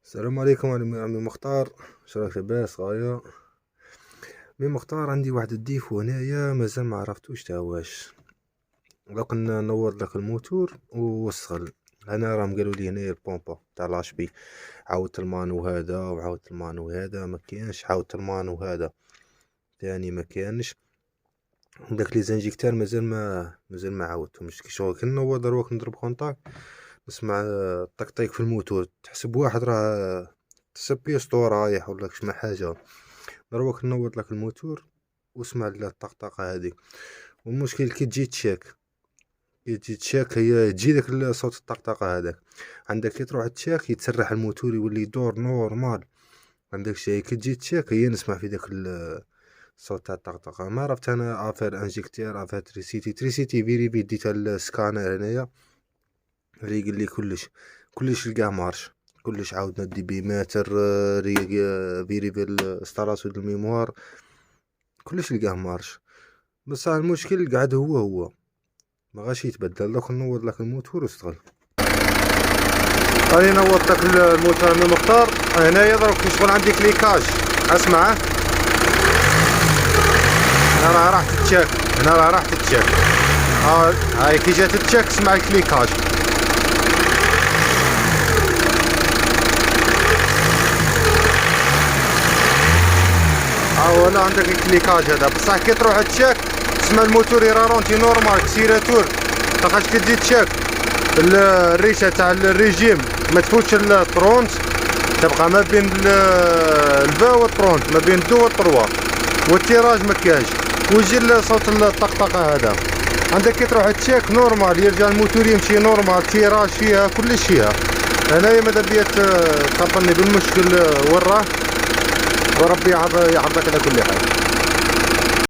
السلام عليكم. انا عمي مختار. شراك لاباس غاية؟ مي مختار، عندي واحد الديفو هنايا مازال ما عرفتوش تا واش. دوك نور لك الموتور واشتغل. انا راهم قالوا لي هنايا البومبا تاع لاشبي، عاودت المانو هذا وعاودت المانو هذا ما كاينش، عاودت المانو هذا تاني ما كانش. داك لي زانجيكتور مازال ما عاودتهمش. كي شغل كنور دروك نضرب كونتاك نسمع طقطيق في الموتور، تحسب واحد راه تحسب بيسطو رايح ولا كش ما حاجه. دروك نوض لك الموتور واسمع الطقطقه هذه. والمشكل كي تجي تشاك هي تجي داك صوت الطقطقه هذاك. عندك كي تروح تشاك يتسرح الموتور يولي يدور نورمال. عندك شيء كي تجي تشاك هي نسمع في داك الصوت تاع الطقطقه. ما عرفت انا افير انجيكتير افير تريسيتي فيري في ديت السكانر هنايا اللي يقول لي كلش لقاه مارش. كلش عاود ندي بيماتر فيري في الستاراسو دو الميموار كلش لقاه مارش. بس المشكل قاعد هو ما غاش يتبدل. دوك نوض لك الموتور واشتغل. راني نوضت لك الموتور من مختار هنايا. دروك يشغل عندي كليكاج. اسمع، هنا راه راح تتشاك. هاي كي جات تتشاك اسمع الكليكاج. ولا عندك الكليكاج هذا. بصح كي تروح تشاك تسمع الموتور يرارونتي نورمال كسيراتور. لاخاطش كي تزيد تشاك الريشه تاع الريجيم ما تفوتش الطرونت، تبقى ما بين الفا والطرونت، ما بين دو والطروا، والتيراج ما كاش ويجي صوت الطقطقه هذا. عندك كي تروح تشاك نورمال يرجع الموتور يمشي نورمال، تيراج فيها كلش فيها. هنايا ماذا بيا تخبرني بالمشكل وين راه، وربي يعرضك على كل حال.